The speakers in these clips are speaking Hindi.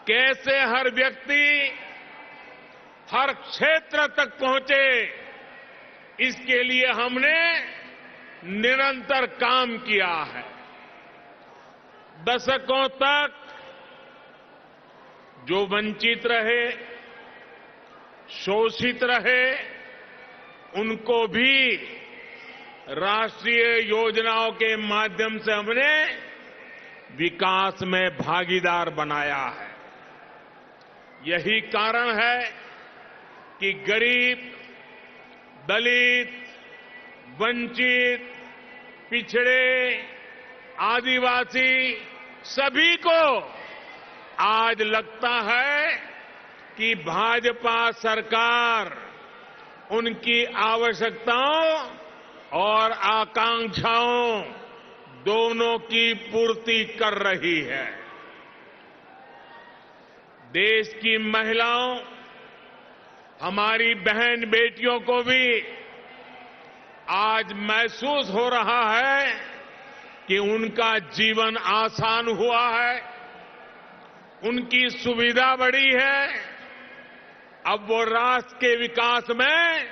कैसे हर व्यक्ति हर क्षेत्र तक पहुंचे, इसके लिए हमने निरंतर काम किया है। दशकों तक जो वंचित रहे, शोषित रहे, उनको भी राष्ट्रीय योजनाओं के माध्यम से हमने विकास में भागीदार बनाया है। यही कारण है कि गरीब, दलित, वंचित, पिछड़े, आदिवासी सभी को आज लगता है कि भाजपा सरकार उनकी आवश्यकताओं और आकांक्षाओं दोनों की पूर्ति कर रही है। देश की महिलाओं, हमारी बहन बेटियों को भी आज महसूस हो रहा है कि उनका जीवन आसान हुआ है, उनकी सुविधा बढ़ी है। अब वो राष्ट्र के विकास में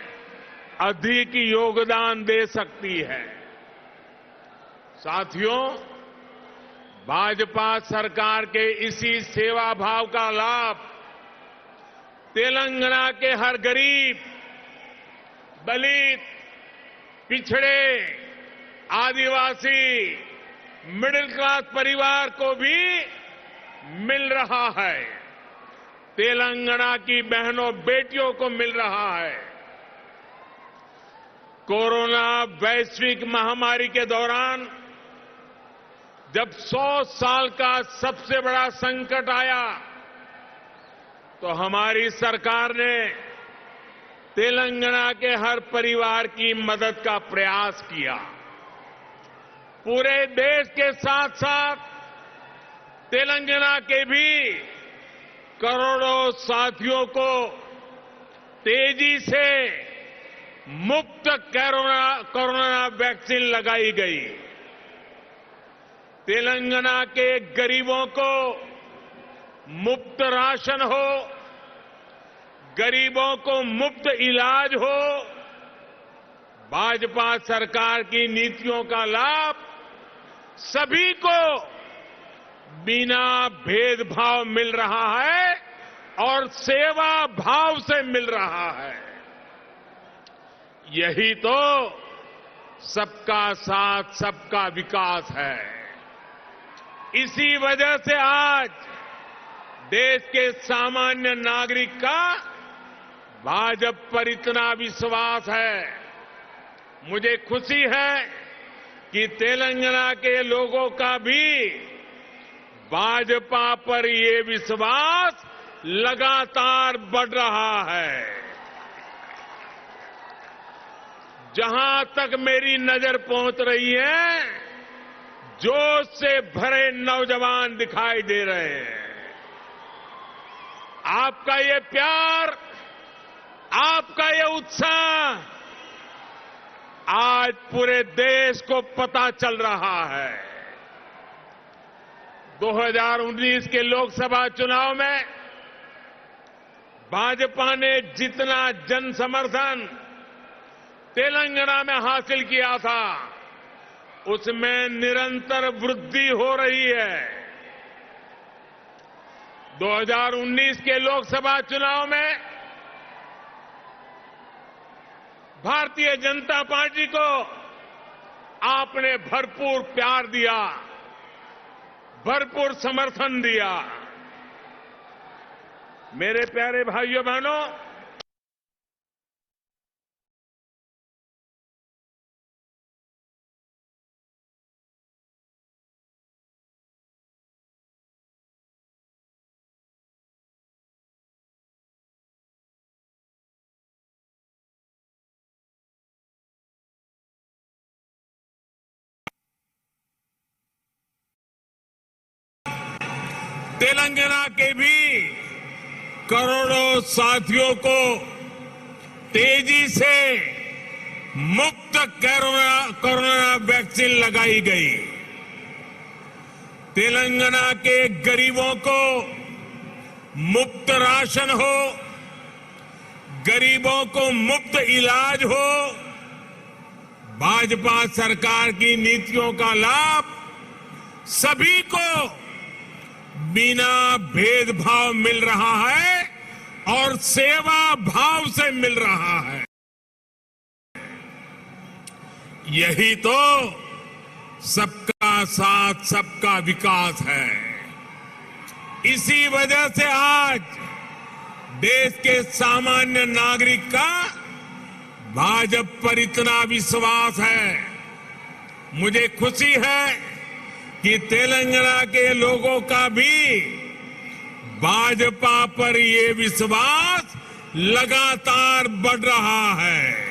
अधिक योगदान दे सकती है। साथियों, भाजपा सरकार के इसी सेवा भाव का लाभ तेलंगाना के हर गरीब, दलित, पिछड़े, आदिवासी, मिडिल क्लास परिवार को भी मिल रहा है। तेलंगाना की बहनों बेटियों को मिल रहा है। कोरोना वैश्विक महामारी के दौरान जब 100 साल का सबसे बड़ा संकट आया, तो हमारी सरकार ने तेलंगाना के हर परिवार की मदद का प्रयास किया। पूरे देश के साथ साथ तेलंगाना के भी करोड़ों साथियों को तेजी से मुफ्त कोरोना वैक्सीन लगाई गई। तेलंगाना के गरीबों को मुफ्त राशन हो, गरीबों को मुफ्त इलाज हो, भाजपा सरकार की नीतियों का लाभ सभी को बिना भेदभाव मिल रहा है और सेवा भाव से मिल रहा है। यही तो सबका साथ, सबका विकास है। इसी वजह से आज देश के सामान्य नागरिक का भाजपा पर इतना विश्वास है। मुझे खुशी है कि तेलंगाना के लोगों का भी भाजपा पर ये विश्वास लगातार बढ़ रहा है। जहां तक मेरी नजर पहुंच रही है, जोश से भरे नौजवान दिखाई दे रहे हैं। आपका ये प्यार, आपका ये उत्साह आज पूरे देश को पता चल रहा है। 2019 के लोकसभा चुनाव में भाजपा ने जितना जन समर्थन तेलंगाना में हासिल किया था, उसमें निरंतर वृद्धि हो रही है। 2019 के लोकसभा चुनाव में भारतीय जनता पार्टी को आपने भरपूर प्यार दिया, भरपूर समर्थन दिया। मेरे प्यारे भाइयों बहनों, तेलंगाना के भी करोड़ों साथियों को तेजी से मुफ्त कोरोना वैक्सीन लगाई गई। तेलंगाना के गरीबों को मुफ्त राशन हो, गरीबों को मुफ्त इलाज हो, भाजपा सरकार की नीतियों का लाभ सभी को बिना भेदभाव मिल रहा है और सेवा भाव से मिल रहा है। यही तो सबका साथ सबका विकास है। इसी वजह से आज देश के सामान्य नागरिक का भाजपा पर इतना विश्वास है। मुझे खुशी है कि तेलंगाना के लोगों का भी भाजपा पर ये विश्वास लगातार बढ़ रहा है।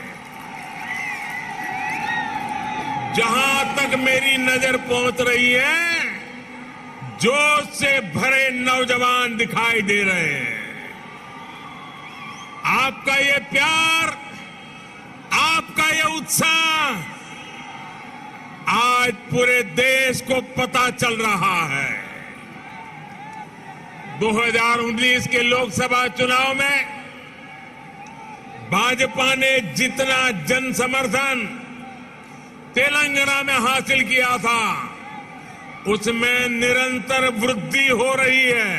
जहां तक मेरी नजर पहुंच रही है, जोश से भरे नौजवान दिखाई दे रहे हैं। आपका ये प्यार, आपका ये उत्साह आज पूरे देश को पता चल रहा है। 2019 के लोकसभा चुनाव में भाजपा ने जितना जन समर्थन तेलंगाना में हासिल किया था, उसमें निरंतर वृद्धि हो रही है।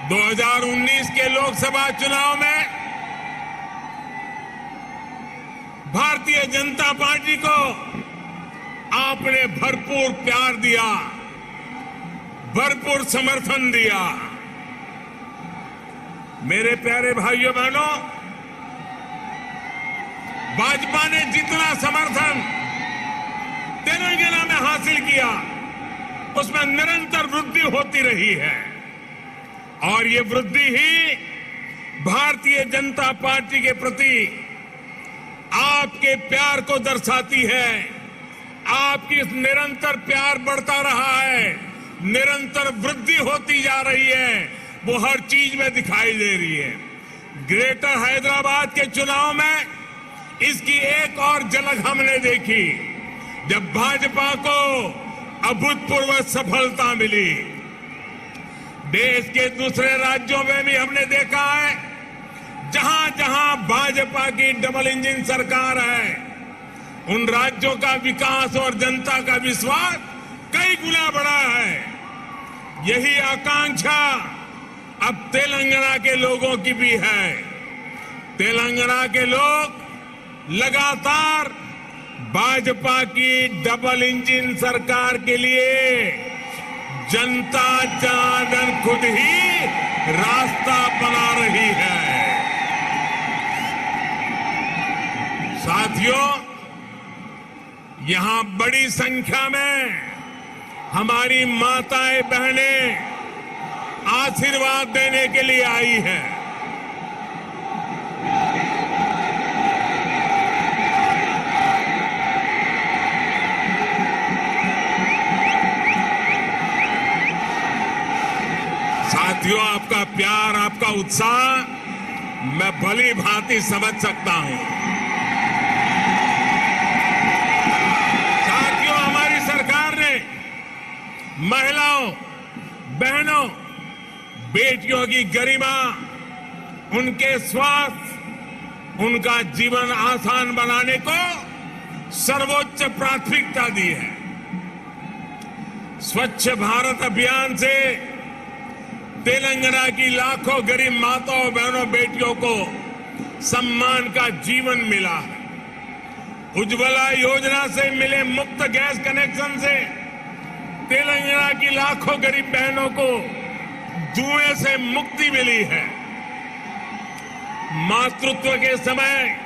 2019 के लोकसभा चुनाव में भारतीय जनता पार्टी को आपने भरपूर प्यार दिया, भरपूर समर्थन दिया। मेरे प्यारे भाइयों बहनों, भाजपा ने जितना समर्थन तेलंगाना में हासिल किया, उसमें निरंतर वृद्धि होती रही है और ये वृद्धि ही भारतीय जनता पार्टी के प्रति आपके प्यार को दर्शाती है। आपकी निरंतर प्यार बढ़ता रहा है, निरंतर वृद्धि होती जा रही है, वो हर चीज में दिखाई दे रही है। ग्रेटर हैदराबाद के चुनाव में इसकी एक और झलक हमने देखी, जब भाजपा को अभूतपूर्व सफलता मिली। देश के दूसरे राज्यों में भी हमने देखा है, जहां जहां भाजपा की डबल इंजन सरकार है, उन राज्यों का विकास और जनता का विश्वास कई गुना बढ़ा है। यही आकांक्षा अब तेलंगाना के लोगों की भी है। तेलंगाना के लोग लगातार भाजपा की डबल इंजन सरकार के लिए जनता जनार्दन खुद ही रास्ता बना रही है। साथियों, यहां बड़ी संख्या में हमारी माताएं बहनें आशीर्वाद देने के लिए आई हैं। साथियों, आपका प्यार, आपका उत्साह मैं भली भांति समझ सकता हूं। साथियों, हमारी सरकार ने महिलाओं, बहनों, बेटियों की गरिमा, उनके स्वास्थ्य, उनका जीवन आसान बनाने को सर्वोच्च प्राथमिकता दी है। स्वच्छ भारत अभियान से तेलंगाना की लाखों गरीब माताओं, बहनों, बेटियों को सम्मान का जीवन मिला है। उज्ज्वला योजना से मिले मुफ्त गैस कनेक्शन से तेलंगाना की लाखों गरीब बहनों को जुए से मुक्ति मिली है। मातृत्व के समय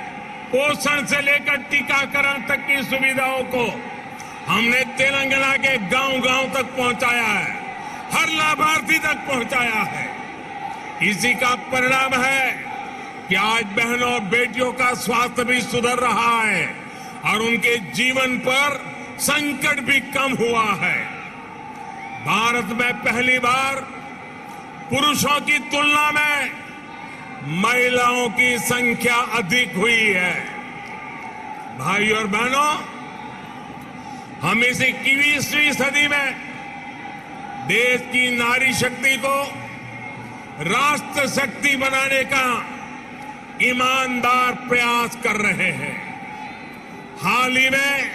पोषण से लेकर टीकाकरण तक की सुविधाओं को हमने तेलंगाना के गांव-गांव तक पहुंचाया है, हर लाभार्थी तक पहुंचाया है। इसी का परिणाम है कि आज बहनों और बेटियों का स्वास्थ्य भी सुधर रहा है और उनके जीवन पर संकट भी कम हुआ है। भारत में पहली बार पुरुषों की तुलना में महिलाओं की संख्या अधिक हुई है। भाइयों और बहनों, हम इस 21वीं सदी में देश की नारी शक्ति को राष्ट्र शक्ति बनाने का ईमानदार प्रयास कर रहे हैं। हाल ही में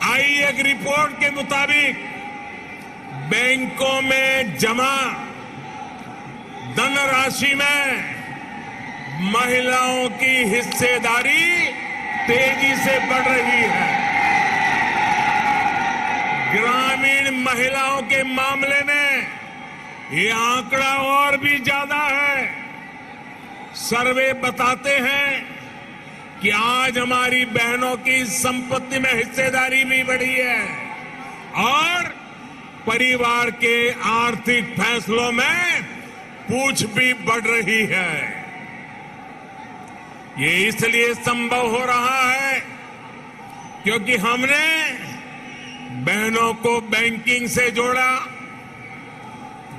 आई एक रिपोर्ट के मुताबिक बैंकों में जमा धनराशि में महिलाओं की हिस्सेदारी तेजी से बढ़ रही है। ग्रामीण महिलाओं के मामले में ये आंकड़ा और भी ज्यादा है। सर्वे बताते हैं कि आज हमारी बहनों की संपत्ति में हिस्सेदारी भी बढ़ी है और परिवार के आर्थिक फैसलों में पूछ भी बढ़ रही है। ये इसलिए संभव हो रहा है क्योंकि हमने बहनों को बैंकिंग से जोड़ा,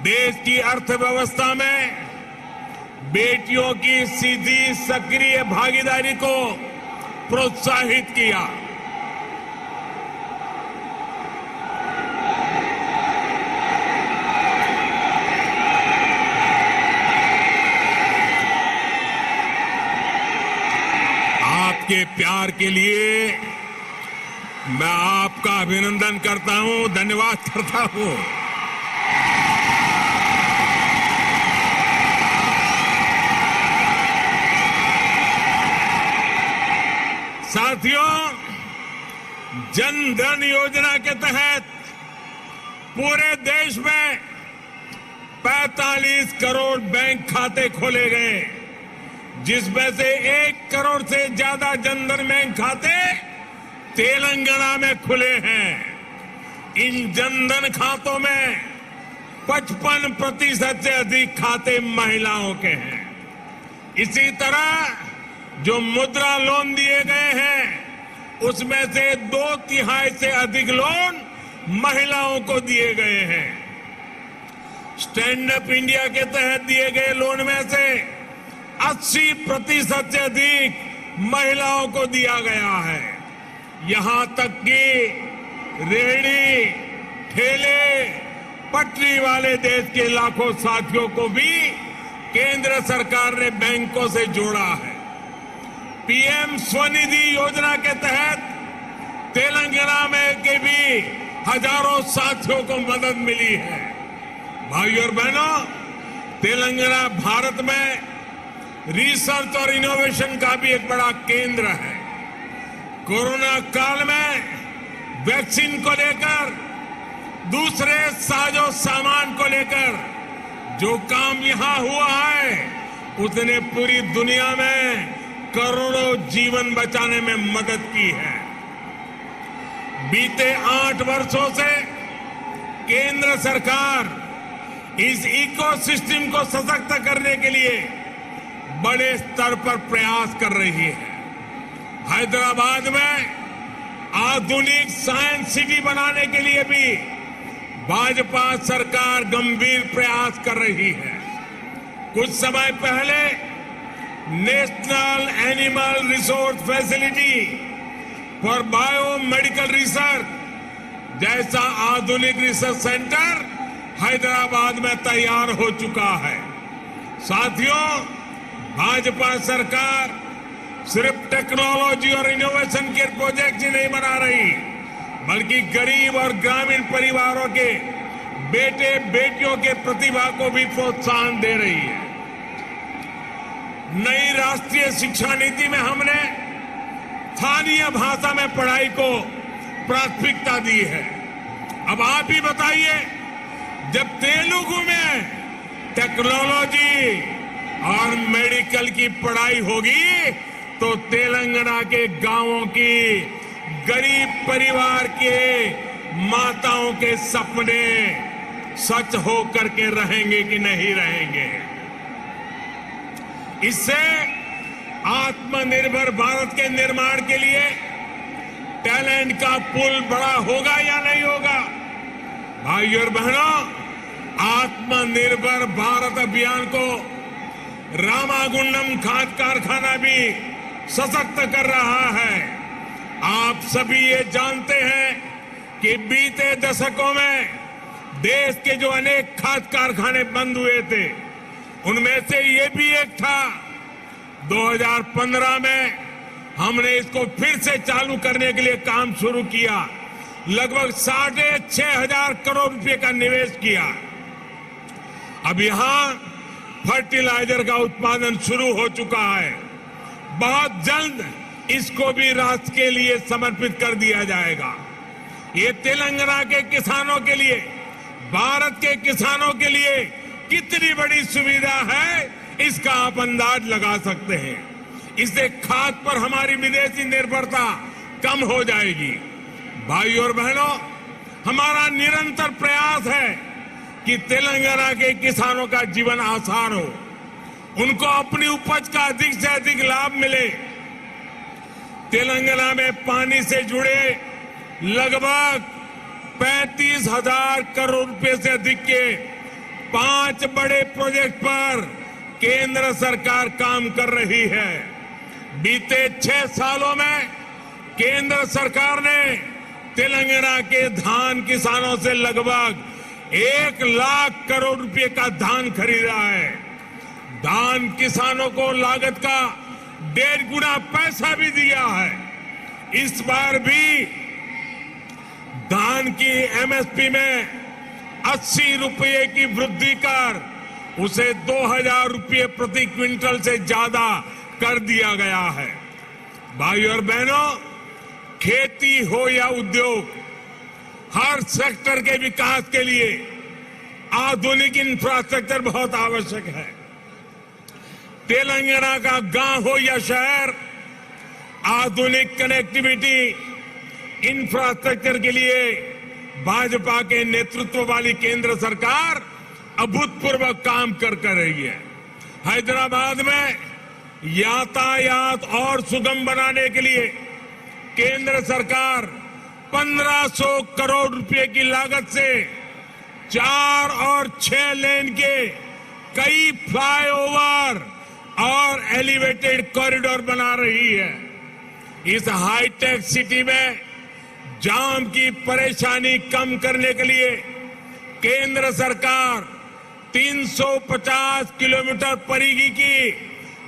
देश की अर्थव्यवस्था में बेटियों की सीधी सक्रिय भागीदारी को प्रोत्साहित किया। आपके प्यार के लिए मैं आपका अभिनंदन करता हूं, धन्यवाद करता हूं। साथियों, जन धन योजना के तहत पूरे देश में 45 करोड़ बैंक खाते खोले गए, जिसमें से 1 करोड़ से ज्यादा जन धन बैंक खाते तेलंगाना में खुले हैं। इन जन धन खातों में 55% से अधिक खाते महिलाओं के हैं। इसी तरह जो मुद्रा लोन दिए गए हैं उसमें से 2/3 से अधिक लोन महिलाओं को दिए गए हैं। स्टैंड अप इंडिया के तहत दिए गए लोन में से 80% से अधिक महिलाओं को दिया गया है। यहां तक कि रेहड़ी, ठेले, पटरी वाले देश के लाखों साथियों को भी केंद्र सरकार ने बैंकों से जोड़ा है। पीएम स्वनिधि योजना के तहत तेलंगाना में के भी हजारों साथियों को मदद मिली है। भाइयों और बहनों, तेलंगाना भारत में रिसर्च और इनोवेशन का भी एक बड़ा केंद्र है। कोरोना काल में वैक्सीन को लेकर, दूसरे साजो सामान को लेकर जो काम यहां हुआ है उसने पूरी दुनिया में करोड़ों जीवन बचाने में मदद की है। बीते 8 वर्षों से केंद्र सरकार इस इकोसिस्टम को सशक्त करने के लिए बड़े स्तर पर प्रयास कर रही है। हैदराबाद में आधुनिक साइंस सिटी बनाने के लिए भी भाजपा सरकार गंभीर प्रयास कर रही है। कुछ समय पहले national animal resource facility for biomedical research जैसा आधुनिक रिसर्च सेंटर हैदराबाद में तैयार हो चुका है। साथियों, भाजपा सरकार सिर्फ टेक्नोलॉजी और इनोवेशन के प्रोजेक्ट ही नहीं बना रही, बल्कि गरीब और ग्रामीण परिवारों के बेटे बेटियों के प्रतिभा को भी प्रोत्साहन दे रही है। नई राष्ट्रीय शिक्षा नीति में हमने स्थानीय भाषा में पढ़ाई को प्राथमिकता दी है। अब आप ही बताइए, जब तेलुगु में टेक्नोलॉजी और मेडिकल की पढ़ाई होगी तो तेलंगाना के गांवों की गरीब परिवार के माताओं के सपने सच हो करके रहेंगे कि नहीं रहेंगे। इससे आत्मनिर्भर भारत के निर्माण के लिए टैलेंट का पुल बड़ा होगा या नहीं होगा? भाइयों और बहनों, आत्मनिर्भर भारत अभियान को रामागुंडम खाद कारखाना भी सशक्त कर रहा है। आप सभी ये जानते हैं कि बीते दशकों में देश के जो अनेक खाद कारखाने बंद हुए थे उनमें से ये भी एक था। 2015 में हमने इसको फिर से चालू करने के लिए काम शुरू किया। लगभग 6,500 करोड़ रुपए का निवेश किया। अब यहां फर्टिलाइजर का उत्पादन शुरू हो चुका है। बहुत जल्द इसको भी राष्ट्र के लिए समर्पित कर दिया जाएगा। ये तेलंगाना के किसानों के लिए, भारत के किसानों के लिए कितनी बड़ी सुविधा है, इसका आप अंदाज लगा सकते हैं। इससे खाद पर हमारी विदेशी निर्भरता कम हो जाएगी। भाइयों और बहनों, हमारा निरंतर प्रयास है कि तेलंगाना के किसानों का जीवन आसान हो, उनको अपनी उपज का अधिक से अधिक लाभ मिले। तेलंगाना में पानी से जुड़े लगभग 35,000 करोड़ रुपए से अधिक के 5 बड़े प्रोजेक्ट पर केंद्र सरकार काम कर रही है। बीते 6 सालों में केंद्र सरकार ने तेलंगाना के धान किसानों से लगभग 1 लाख करोड़ रुपए का धान खरीदा है। धान किसानों को लागत का 1.5 गुना पैसा भी दिया है। इस बार भी धान की एमएसपी में 80 रुपये की वृद्धि कर उसे 2,000 रुपये प्रति क्विंटल से ज्यादा कर दिया गया है। भाइयों और बहनों, खेती हो या उद्योग, हर सेक्टर के विकास के लिए आधुनिक इंफ्रास्ट्रक्चर बहुत आवश्यक है। तेलंगाना का गांव हो या शहर, आधुनिक कनेक्टिविटी इंफ्रास्ट्रक्चर के लिए भाजपा के नेतृत्व वाली केंद्र सरकार अभूतपूर्व काम कर रही है। हैदराबाद में यातायात और सुगम बनाने के लिए केंद्र सरकार 1,500 करोड़ रुपए की लागत से 4 और 6 लेन के कई फ्लाईओवर और एलिवेटेड कॉरिडोर बना रही है। इस हाईटेक सिटी में जाम की परेशानी कम करने के लिए केंद्र सरकार 350 किलोमीटर परिधि की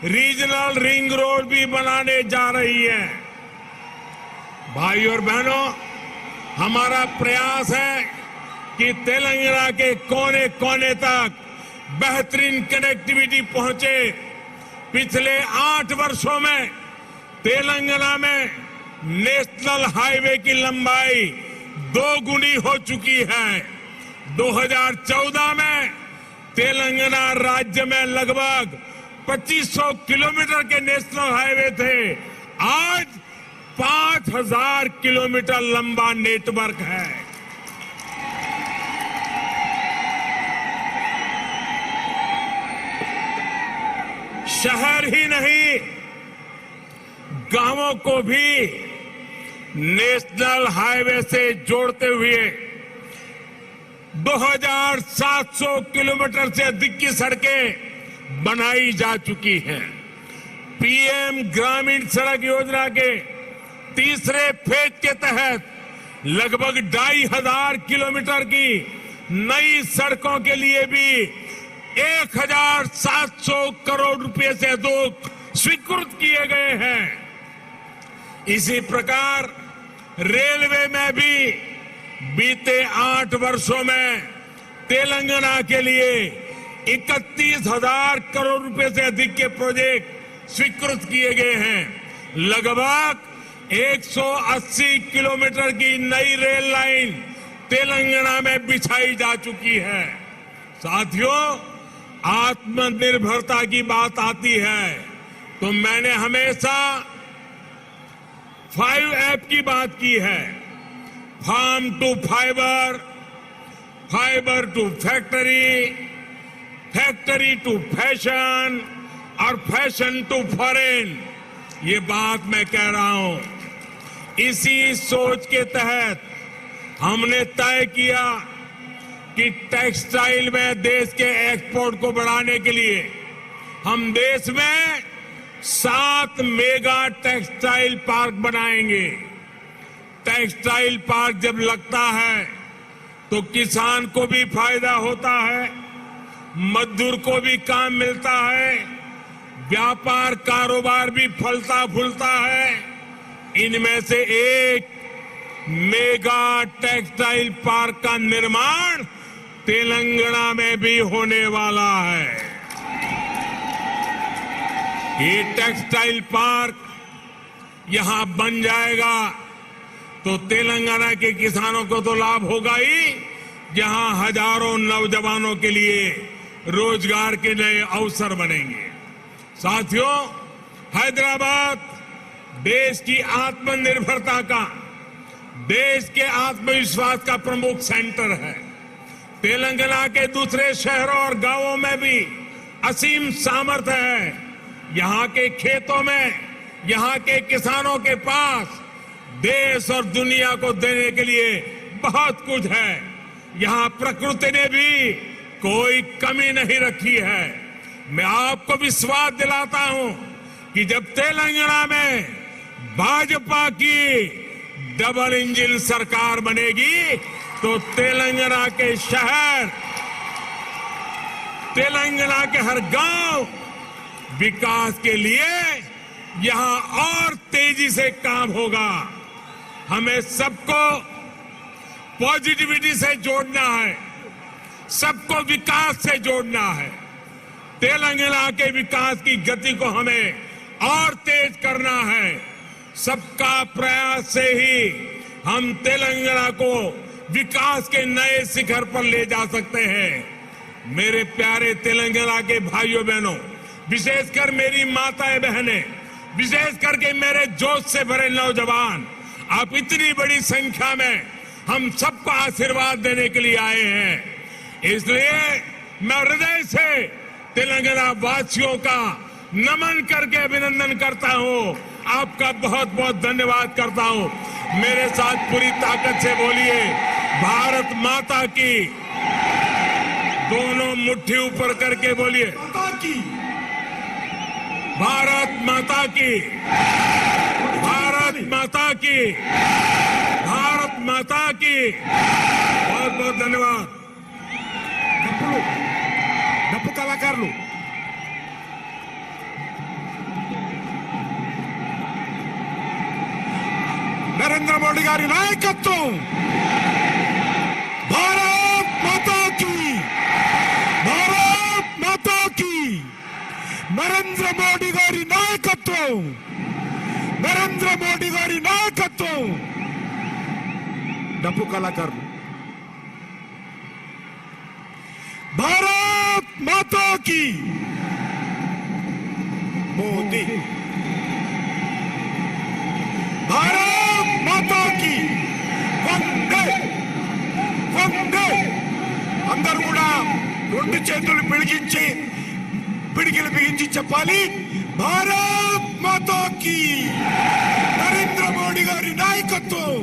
रीजनल रिंग रोड भी बनाने जा रही है। भाइयों और बहनों, हमारा प्रयास है कि तेलंगाना के कोने कोने तक बेहतरीन कनेक्टिविटी पहुंचे। पिछले 8 वर्षों में तेलंगाना में नेशनल हाईवे की लंबाई 2 गुनी हो चुकी है। 2014 में तेलंगाना राज्य में लगभग 2500 किलोमीटर के नेशनल हाईवे थे। आज 5,000 किलोमीटर लंबा नेटवर्क है। शहर ही नहीं, गांवों को भी नेशनल हाईवे से जोड़ते हुए 2,700 किलोमीटर से अधिक की सड़कें बनाई जा चुकी हैं। पीएम ग्रामीण सड़क योजना के तीसरे फेज के तहत लगभग 2,500 किलोमीटर की नई सड़कों के लिए भी 1,700 करोड़ रुपए से अधिक स्वीकृत किए गए हैं। इसी प्रकार रेलवे में भी बीते 8 वर्षों में तेलंगाना के लिए 31,000 करोड़ रुपए से अधिक के प्रोजेक्ट स्वीकृत किए गए हैं। लगभग 180 किलोमीटर की नई रेल लाइन तेलंगाना में बिछाई जा चुकी है। साथियों, आत्मनिर्भरता की बात आती है तो मैंने हमेशा 5F की बात की है। Farm to fibre, fibre to factory, factory to fashion और फैशन टू फॉरेन। ये बात मैं कह रहा हूं। इसी सोच के तहत हमने तय किया कि टेक्सटाइल में देश के एक्सपोर्ट को बढ़ाने के लिए हम देश में 7 मेगा टेक्सटाइल पार्क बनाएंगे। टेक्सटाइल पार्क जब लगता है तो किसान को भी फायदा होता है, मजदूर को भी काम मिलता है, व्यापार कारोबार भी फलता फूलता है। इनमें से एक मेगा टेक्सटाइल पार्क का निर्माण तेलंगाना में भी होने वाला है। ये टेक्सटाइल पार्क यहां बन जाएगा तो तेलंगाना के किसानों को तो लाभ होगा ही, जहां हजारों नौजवानों के लिए रोजगार के नए अवसर बनेंगे। साथियों, हैदराबाद देश की आत्मनिर्भरता का, देश के आत्मविश्वास का प्रमुख सेंटर है। तेलंगाना के दूसरे शहरों और गांवों में भी असीम सामर्थ्य है। यहां के खेतों में, यहां के किसानों के पास देश और दुनिया को देने के लिए बहुत कुछ है। यहां प्रकृति ने भी कोई कमी नहीं रखी है। मैं आपको विश्वास दिलाता हूं कि जब तेलंगाना में भाजपा की डबल इंजन सरकार बनेगी तो तेलंगाना के शहर, तेलंगाना के हर गांव विकास के लिए यहां और तेजी से काम होगा। हमें सबको पॉजिटिविटी से जोड़ना है, सबको विकास से जोड़ना है। तेलंगाना के विकास की गति को हमें और तेज करना है। सबका प्रयास से ही हम तेलंगाना को विकास के नए शिखर पर ले जा सकते हैं। मेरे प्यारे तेलंगाना के भाइयों बहनों, विशेषकर मेरी माताएं बहनें, विशेष करके मेरे जोश से भरे नौजवान, आप इतनी बड़ी संख्या में हम सबको आशीर्वाद देने के लिए आए हैं। इसलिए मैं हृदय से तेलंगाना वासियों का नमन करके अभिनंदन करता हूं। आपका बहुत बहुत धन्यवाद करता हूं। मेरे साथ पूरी ताकत से बोलिए, भारत माता की। दोनों मुट्ठी ऊपर करके बोलिए, भारत माता की, भारत माता की, भारत माता की। बहुत बहुत धन्यवाद। డప్పు కళాకారులు నరేంద్ర మోడీ గారి నాయకత్వం, భారత్ మాతా కీ, భారత్ మాతా కీ, నరేంద్ర మోడీ గారి నాయకత్వం, నరేంద్ర మోడీ గారి నాయకత్వం. డప్పు కళాకారులు भारत माता की, मोदी, भारत माता की, वंदे वंदे. అందరూ కూడా రెండు చేతులు పిడికించి పిడికిలు బిగించి చెప్పాలి, భారత్ మాతా की. నరేంద్ర మోడీ గారి నాయకత్వం.